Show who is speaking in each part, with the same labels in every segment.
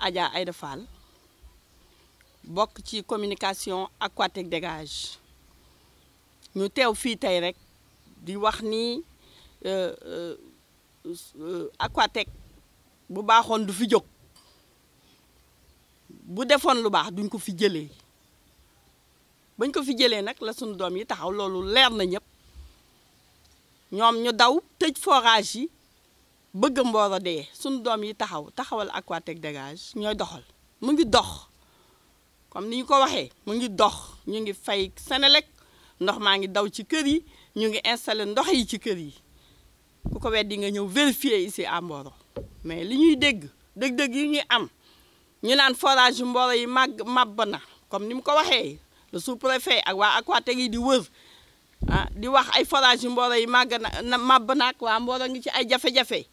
Speaker 1: Adja Aïda Fall bokk ci communication Aquatech dégage ñu teew fii tey rek di wax ni Aquatech bu baaxoon du fi jóg bu defoon lu baax duñ ko fi jëlee bañ ko fi jëlee nag la sunu doom yi taxaw loolu leer na ñëpp ñoom ñu daw tëj forage yi bëgg Mboro dee sunu doom yi taxawal Aquatech dégage ñooy doxal mu ngi dox comme ni ñu ko waxee mu ngi dox ñu ngi fay Senelec ndox maa ngi daw ci kër yi ñu ngi installé ndox yi ci kër yi ku ko weddi nga ñëw vérifier ici à Mboro mais li ñuy dëgg yi ñuy am ñu naan forage yu Mboro yi màbb na comme ni mu ko waxee le sous-préfet ak waa Aquatech yi di wër di wax ay forage yu Mboro yi màbb na ak waa Mboro ngi ci ay jafe-jafe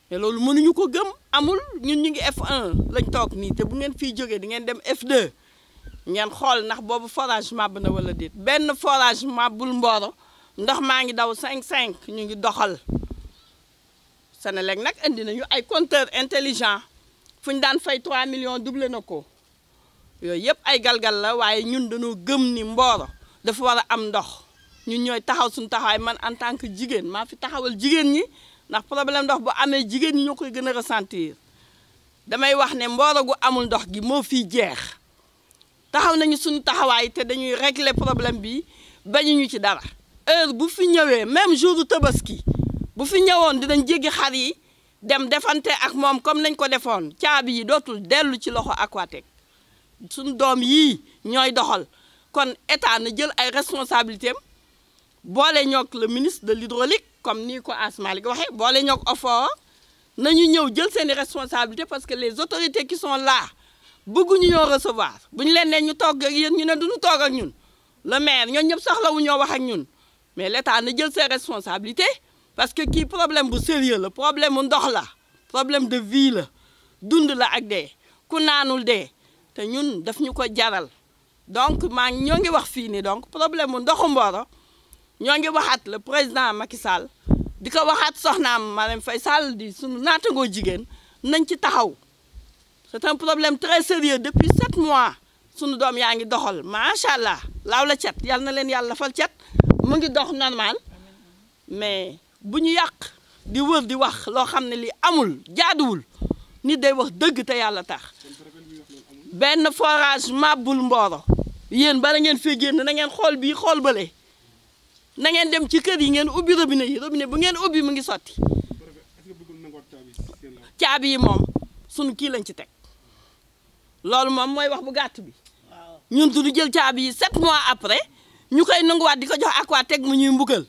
Speaker 1: te loolu mënuñu ko gëm amul ñun ñu ngi F1 lañ toog nii te bu ngeen fiy jógee di ngeen dem F2 ngeen xool ndax boobu forage màbb na wala déet benn forage màbbul Mboro ndox maa ngi daw 5 ñu ngi doxal Senelec nag indi nañu ay compteur intelligent fu ñu daan fay 3 millions doublé na ko yooyu yëpp ay galgal la waaye ñun dañoo gëm ni Mboro dafa war a am ndox ñun ñooy taxaw suñu taxawaay man en tant que jigéen maa fi taxawal jigéen ñi ndax problème ndox bu amee jigéen ñi ñoo koy gën a ressentir damay wax ne Mboro gu amul ndox gi moo fiy jeex taxaw nañu suñu taxawaay te dañuy régler problème bi bañuñu ci dara heure bu fi ñëwee même jour du Tabaski bu fi ñëwoon dinañ jéggi xar yi dem defante ak moom comme nañ ko defoon caabi yi dootul dellu ci loxo Aquatech suñu doom yii ñooy doxal kon état na jël ay responsabilités am boole ñoog le ministre de l'hydraulique comme ni ko Asmalik waxee boole ñoog OFOR nañu ñëw jël seeni responsabilités parce que les autorités qui sont là bëgguñu ñoo recevoir bu ñu leen ne ñu toog ak yéen ñu ne duñu toog ak ñun le maire ñoom ñëpp soxlawu ñoo wax ak ñun mais l'état na jël ses responsabilités parce que kii problème bu sérieux la problème mu ndox la problème de vie la dund la ak dee ku naanul dee te ñun daf ñu ko jaral donc ñoo ngi wax fii nii donc problème mu ndoxu Mboro ñoo ngi waxaat le président Macky Sall di ko waxaat soxnaam Marème Faye Sall di sunu naatangoo jigéen nañ ci taxaw c'est un problème très sérieux depuis 7 mois sunu doom yaa ngi doxal macha allah laaw la cat yal na leen yàlla fal cat mu ngi dox normal mais bu ñu yàq di wër di wax loo xam ne li amul jaaduwul nit day wax dëgg te yàlla tax benn forage màbbul Mboro yéen bala ngeen fee génn na ngeen xool bii xool bële na ngeen dem ci kër yi ngeen ubbi robinet yi robinet bu ngeen ubbi mu ngi sotti caabi yi moom sunu kii lañ ci teg loolu moom mooy wax bu gàtt bi ñun du jël caabi yi 7 mois après ñu koy nanguwaat di ko jox Aquatech mu ñuy mbugal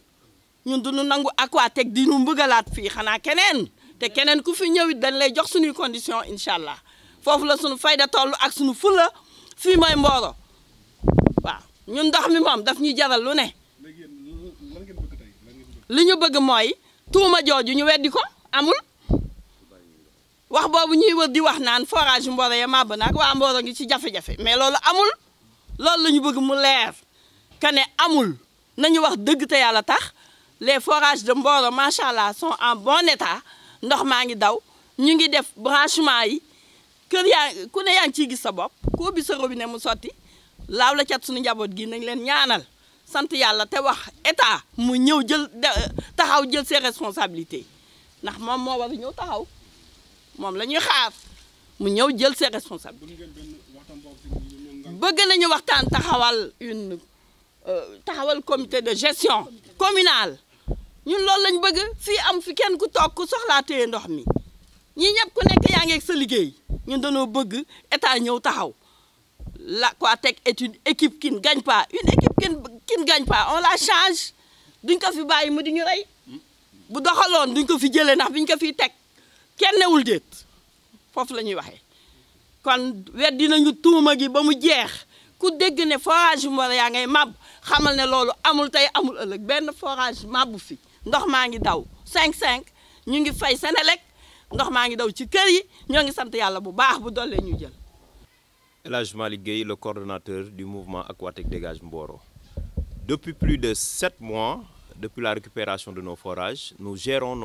Speaker 1: ñun du ñu nangu Aquatech di ñu mbugalaat fii xanaa keneen te keneen ku fi ñëwit dañ lay jox suñuy condition incha allah foofu la suñu fayda toll ak suñu fula fii mooy Mboro waaw ñun ndox mi moom daf ñuy jaral lu ne li ñu bëgg mooy tuuma jooju ñu weddi ko amul wax boobu ñuy wër di wax naan forage Mboro ya màbb nag waa Mboro ngi ci jafe-jafe mais loolu amul loolu la ñu bëgg mu leer que ne amul nañu wax dëgg te yàlla tax les forages de Mboro macha allah sont en bon état ndox maa ngi daw ñu ngi def branchement yi kër yaa ku ne yaa ngi ciy gis sa bopp ku ubbi sa robinet mu sotti laaw la cat suñu njaboot gi nañ leen ñaanal sant yàlla te wax état mu ñëw taxaw jël ses responsabilités ndax moom moo war a ñëw taxaw moom la ñuy xaar mu ñëw jël ses responsabilités bëgg nañu waxtaan taxawal comité de gestion communal ñun loolu lañ bëgg fii am fi kenn ku toog ku soxlaa téye ndox mi ñii ñëpp ku nekk yaa ngi ak sa liggéey ñun dañoo bëgg état ñëw taxaw l'Aquatech est une équipe qui ne gagne pas une équipe qui ne gagne pas on la change duñ ko fi bàyyi mu di ñu rey bu doxaloon duñ ko fi jëlee ndax biñ ko fiy teg kenn newul déet foofu la ñuy waxee kon weddi nañu tuuma gi ba mu jeex ku dégg ne forage Mboro yaa ngay màbb xamal ne loolu amul tey amul ëllëg benn forage màbbu fi ndox maa ngi daw 5 ñu ngi fay Senelec ndox maa ngi daw ci kër yi ñoo ngi sant yàlla bu baax bu dollee ñu jël.
Speaker 2: El Hadj Malick Gueye, le coordonnateur du mouvement Aquatech dégage Mboro. Depuis plus de 7 mois, depuis la récupération de nos forages, nous gérons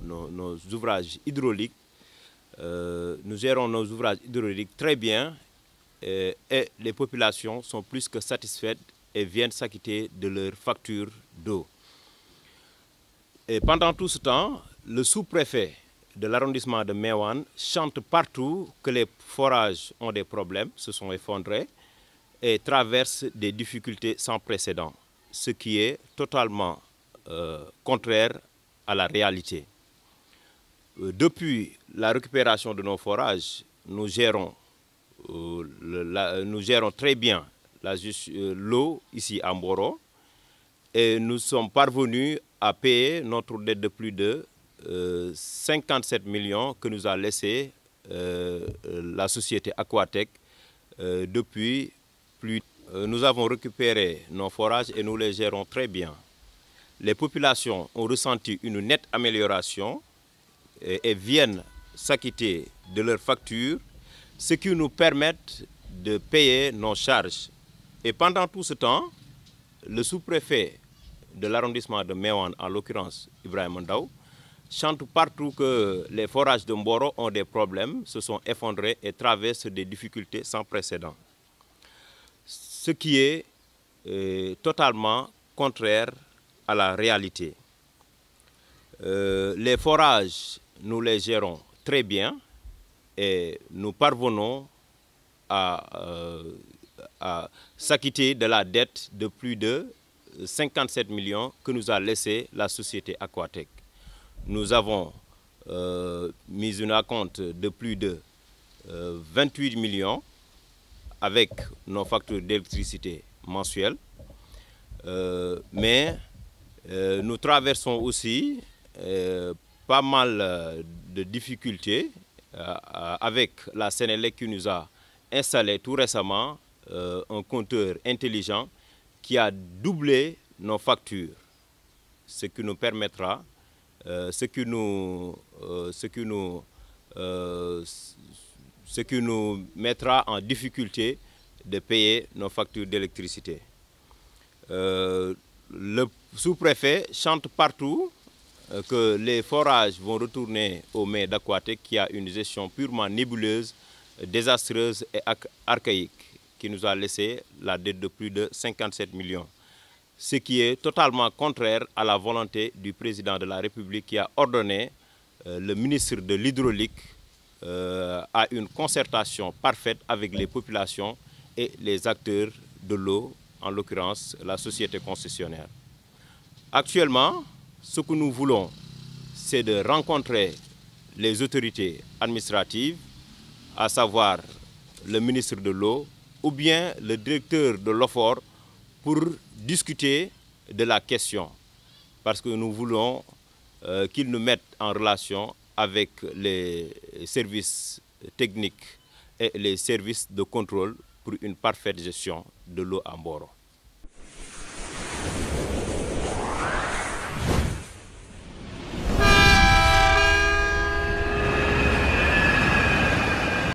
Speaker 2: nos ouvrages hydrauliques nous gérons nos ouvrages hydrauliques très bien et les populations sont plus que satisfaites et viennent s'acquitter de leurs factures d'eau. Et pendant tout ce temps, le sous-préfet de l'arrondissement de Meouane chante partout que les forages ont des problèmes, se sont effondrés et traversent des difficultés sans précédent, ce qui est totalement contraire à la réalité. Depuis la récupération de nos forages, nous gérons très bien l'eau ici à Mboro et nous sommes parvenus à payer notre dette de plus de 57 millions que nous a laissé la société Aquatec depuis plus. Nous avons récupéré nos forages et nous les gérons très bien. Les populations ont ressenti une nette amélioration et viennent s'acquitter de leurs factures, ce qui nous permet de payer nos charges. Et pendant tout ce temps, le sous-préfet de l'arrondissement de Meouane, en l'occurrence Ibrahima Ndaw, chante partout que les forages de Mboro ont des problèmes, se sont effondrés et traversent des difficultés sans précédent. Ce qui est totalement contraire à la réalité. Les forages, nous les gérons très bien et nous parvenons à s'acquitter de la dette de plus de 57 millions que nous a laissé la société Aquatec. Nous avons mis une acompte de plus de 28 millions avec nos factures d'électricité mensuelles. Mais nous traversons aussi pas mal de difficultés avec la Sénélec qui nous a installé tout récemment un compteur intelligent qui a doublé nos factures, ce qui nous permettra, ce qui nous mettra en difficulté de payer nos factures d'électricité. Le sous-préfet chante partout que les forages vont retourner aux mains d'Aquatec qui a une gestion purement nébuleuse, désastreuse et archaïque, qui nous a laissé la dette de plus de 57 millions. Ce qui est totalement contraire à la volonté du président de la République qui a ordonné le ministre de l'Hydraulique à une concertation parfaite avec les populations et les acteurs de l'eau, en l'occurrence la société concessionnaire. Actuellement, ce que nous voulons, c'est de rencontrer les autorités administratives, à savoir le ministre de l'eau ou bien le directeur de l'OFOR, pour discuter de la question. Parce que nous voulons qu'ils nous mettent en relation avec les services techniques et les services de contrôle pour une parfaite gestion de l'eau à Mboro.